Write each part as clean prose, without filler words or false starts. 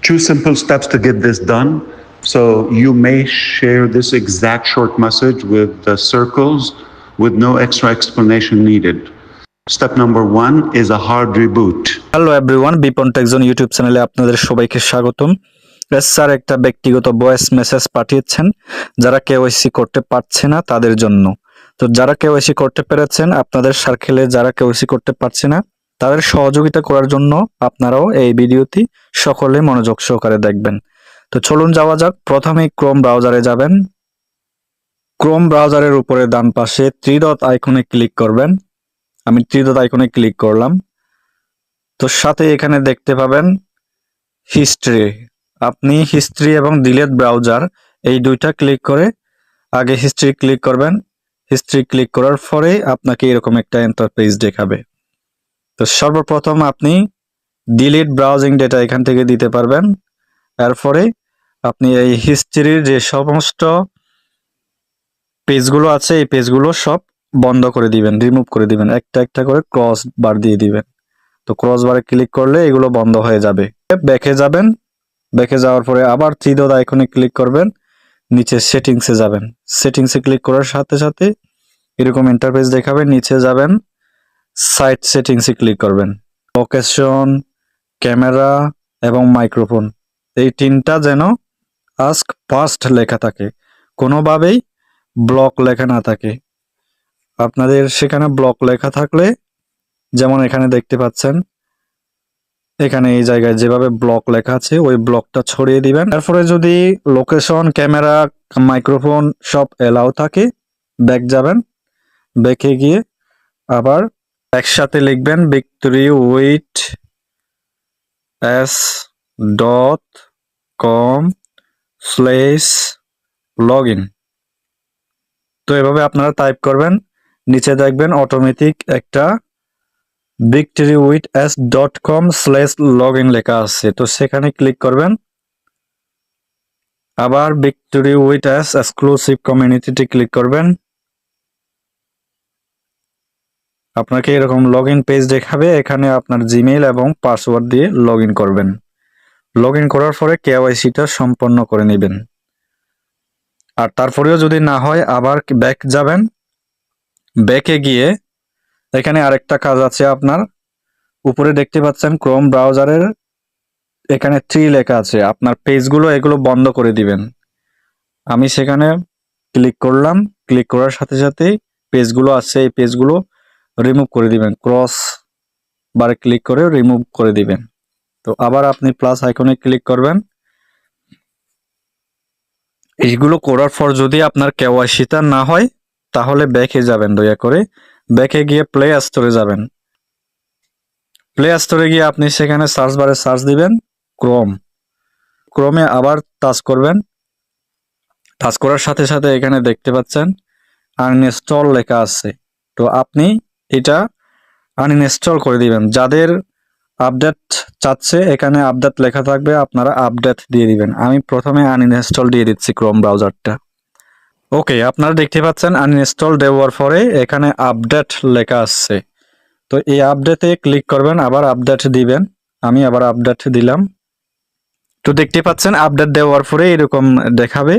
Two simple steps to get this done. So you may share this exact short message with the circles with no extra explanation needed. Step number one is a hard reboot. Hello everyone, Bipon Techzone YouTube চ্যানেলে আপনাদের সবাইকে স্বাগতম। Sir একটা ব্যক্তিগত voice message পাঠিয়েছেন যারা KYC করতে পারছে না তাদের জন্য। তো যারা কেওয়াইসি করতে পেরেছেন, আপনাদের সার্কেলে যারা কেওয়াইসি করতে পারছে না তাদের সহযোগিতা করার জন্য আপনারাও এই ভিডিওটি সকলে মনোযোগ সহকারে দেখবেন। তো চলুন যাওয়া যাক। প্রথমে ক্রোম ব্রাউজারে যাবেন। ক্রোম ব্রাউজারের উপরে ডান পাশে থ্রি ডট আইকনে ক্লিক করবেন। আমি থ্রি ডট আইকনে ক্লিক করলাম। তো সাথে এখানে দেখতে পাবেন হিস্ট্রি। আপনি হিস্ট্রি এবং ডিলেট ব্রাউজার এই দুইটা ক্লিক করে আগে হিস্ট্রি ক্লিক করবেন। হিস্ট্রি ক্লিক করার পরে আপনাকে এরকম একটা ইন্টারফেস দেখাবে। তো সর্বপ্রথম আপনি ডিলিট ব্রাউজিং ডেটা এখান থেকে দিতে পারবেন। এরপরে আপনি এই হিস্ট্রির যে সমস্ত পেজগুলো আছে এই পেজগুলো সব বন্ধ করে দিবেন, রিমুভ করে দিবেন, একটা একটা করে ক্রস বার দিয়ে দিবেন। তো ক্রস বারে ক্লিক করলে এগুলো বন্ধ হয়ে যাবে। ব্যাকে যাবেন। ব্যাকে যাওয়ার পরে আবার থ্রি ডট আইকনে ক্লিক করবেন, নিচে সেটিংসে যাবেন। সেটিংসে ক্লিক করার সাথে সাথে এরকম ইন্টারফেস দেখাবে। নিচে যাবেন, সাইট সেটিংসে ক্লিক করবেন। লোকেশন, ক্যামেরা এবং মাইক্রোফোন এই তিনটা যেন আস্ক ফার্স্ট লেখা থাকে, কোনোভাবেই ব্লক লেখা না থাকে। আপনাদের সেখানে ব্লক লেখা থাকলে, যেমন এখানে দেখতে পাচ্ছেন, এখানে এই জায়গায় যেভাবে ব্লক লেখা আছে ওই ব্লকটা ছড়িয়ে দিবেন। তারপরে যদি লোকেশন, ক্যামেরা, মাইক্রোফোন সব এলাও থাকে, ব্যাক যাবেন। ব্যাকে গিয়ে আবার একসাথে লিখবেন victorywiths.com/login। তো এভাবে আপনারা টাইপ করবেন। নিচে দেখবেন অটোমেটিক একটা victorywiths.com/login লেখা আছে, তো সেখানে ক্লিক করবেন। আবার victorywiths এক্সক্লুসিভ কমিউনিটিতে ক্লিক করবেন। আপনাকে এরকম লগইন পেজ দেখাবে। এখানে আপনার জিমেইল এবং পাসওয়ার্ড দিয়ে লগইন করবেন। লগইন করার পরে কেওয়াইসিটা সম্পন্ন করে নেবেন। আর তারপরেও যদি না হয় আবার ব্যাক যাবেন। ব্যাকে গিয়ে এখানে আরেকটা কাজ আছে আপনার। উপরে দেখতে পাচ্ছেন ক্রোম ব্রাউজারের এখানে 3 লেখা আছে। আপনার পেজগুলো এগুলো বন্ধ করে দিবেন। আমি সেখানে ক্লিক করলাম। ক্লিক করার সাথে সাথে পেজগুলো আছে এই পেজগুলো রিমুভ করে দিবেন। ক্রস বারে ক্লিক করে রিমুভ করে দিবেন। তো আবার আপনি প্লাস আইকনে ক্লিক করবেন। এইগুলো করার পর যদি আপনার কেওয়াইসিটা না হয় তাহলে ব্যাকে যাবেন। দয়া করে ব্যাকে গিয়ে প্লে স্টোরে যাবেন। প্লে স্টোরে গিয়ে আপনি সেখানে সার্চ বারে সার্চ দিবেন ক্রোম। ক্রোমে আবার টাচ করবেন। টাচ করার সাথে সাথে এখানে দেখতে পাচ্ছেন আনইনস্টল লেখা আছে। তো আপনি এটা আনইনস্টল করে দিবেন। যাদের আপডেট চাচ্ছে এখানে আপডেট লেখা থাকবে, আপনারা আপডেট দিয়ে দিবেন। আমি প্রথমে আনইনস্টল দিয়ে দিচ্ছি ক্রোম ব্রাউজারটা। ওকে, আপনারা দেখতে পাচ্ছেন আনইনস্টল দেওয়ার পরে এখানে আপডেট লেখা আসছে। তো এই আপডেটে ক্লিক করবেন, আবার আপডেট দিবেন। আমি আবার আপডেট দিলাম। তো দেখতে পাচ্ছেন আপডেট দেওয়ার পরে এরকম দেখাবে,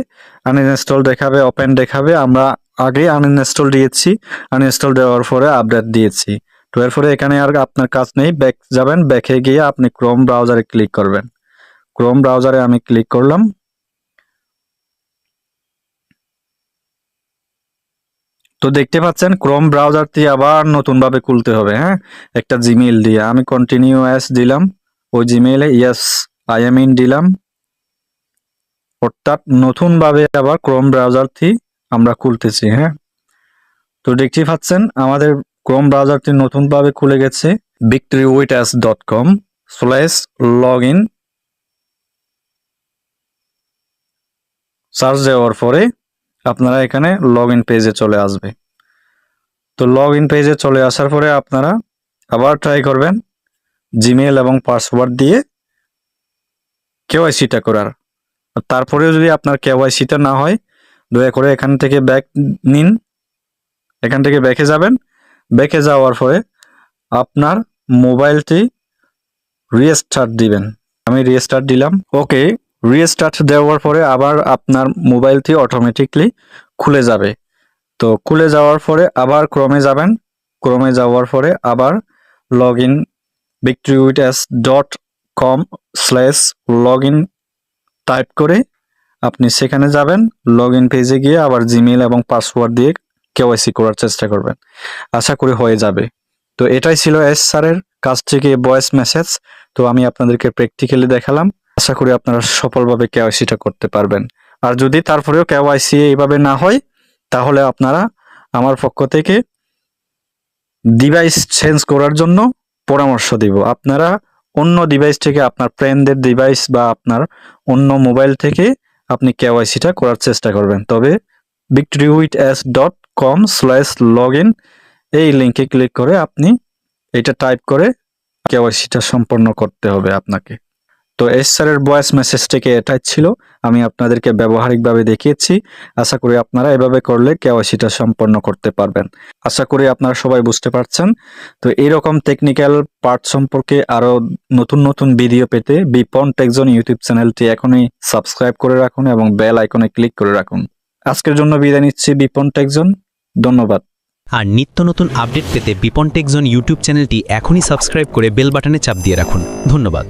আনইনস্টল দেখাবে, ওপেন দেখাবে। আমরা আগে আনইনস্টল দিয়েছি, আনইনস্টল দেওয়ার পরে আপডেট দিয়েছি। তো এরপরে এখানে আর আপনার কাজ নেই। ব্যাক যাবেন। ব্যাকে গিয়ে আপনি ক্রোম ব্রাউজারে ক্লিক করবেন। ক্রোম ব্রাউজারে আমি ক্লিক করলাম। তো দেখতে পাচ্ছেন ক্রোম ব্রাউজারটি আবার নতুন ভাবে খুলতে হবে। হ্যাঁ, একটা জিমেইল দিয়ে আমি কন্টিনিউ অ্যাজ দিলাম। ওই জিমেইলে ইয়েস আই এম ইন দিলাম। অর্থাৎ নতুন ভাবে আবার ক্রোম ব্রাউজারটি আমরা খুলতেছি। হ্যাঁ, তো দেখতে পাচ্ছেন আমাদের ক্রোম ব্রাউজারটি নতুন ভাবে খুলে গেছে। victorywiths.com/login সার্চ দেওয়ার পরে আপনারা এখানে লগইন পেজে চলে আসবে। তো লগইন পেজে চলে আসার পরে আপনারা আবার ট্রাই করবেন জিমেইল এবং পাসওয়ার্ড দিয়ে কেওয়াইসিটা করার। তারপরেও যদি আপনার কেওয়াইসিটা না হয় দয়া করে এখান থেকে ব্যাক নিন। এখান থেকে ব্যাকে যাবেন। ব্যাকে যাওয়ার পরে আপনার মোবাইলটি রিস্টার্ট দিবেন। আমি রিস্টার্ট দিলাম। ওকে, রিস্টার্ট দেওয়ার পরে আবার আপনার মোবাইলটি অটোমেটিকলি খুলে যাবে। তো খুলে যাওয়ার পরে আবার ক্রোমে যাবেন। ক্রোমে যাওয়ার পরে আবার লগ ইন victorywitness.com/login টাইপ করে আপনি সেখানে যাবেন। লগ ইন পেজে গিয়ে আবার জিমেইল এবং পাসওয়ার্ড দিয়ে কেওয়াইসি করার চেষ্টা করবেন। আশা করি হয়ে যাবে। তো এটাই ছিল এস স্যারের কাছ থেকে ভয়েস মেসেজ। তো আমি আপনাদেরকে প্র্যাকটিক্যালি দেখালাম। আশা করি আপনারা সফলভাবে কেওয়াইসিটা করতে পারবেন। আর যদি তারপরেও কেওয়াইসি এইভাবে না হয়, তাহলে আপনারা আমার পক্ষ থেকে ডিভাইস চেঞ্জ করার জন্য পরামর্শ দিব। আপনারা অন্য ডিভাইস থেকে, আপনার ফ্রেন্ডদের ডিভাইস বা আপনার অন্য মোবাইল থেকে আপনি কেওয়াইসিটা করার চেষ্টা করবেন। তবে victorywitness.com/login এই লিঙ্কে ক্লিক করে আপনি এটা টাইপ করে কেওয়াইসিটা সম্পন্ন করতে হবে আপনাকে। তো এস স্যারের ভয়েস মেসেজ থেকে এটাই ছিল, আমি আপনাদেরকে ব্যবহারিকভাবে দেখিয়েছি। আশা করি আপনারা এভাবে করলে কেওয়াইসিটা সম্পন্ন করতে পারবেন। আশা করি আপনারা সবাই বুঝতে পারছেন। তো এইরকম টেকনিক্যাল পার্ট সম্পর্কে আরো নতুন নতুন ভিডিও পেতে বিপন টেকজন ইউটিউব চ্যানেলটি এখনই সাবস্ক্রাইব করে রাখুন এবং বেল আইকনে ক্লিক করে রাখুন। আজকের জন্য বিদায় নিচ্ছি বিপন টেকজন, ধন্যবাদ। আর নিত্য নতুন আপডেট পেতে বিপন টেক জোন ইউটিউব চ্যানেলটি এখনই সাবস্ক্রাইব করে বেল বাটনে চাপ দিয়ে রাখুন। ধন্যবাদ।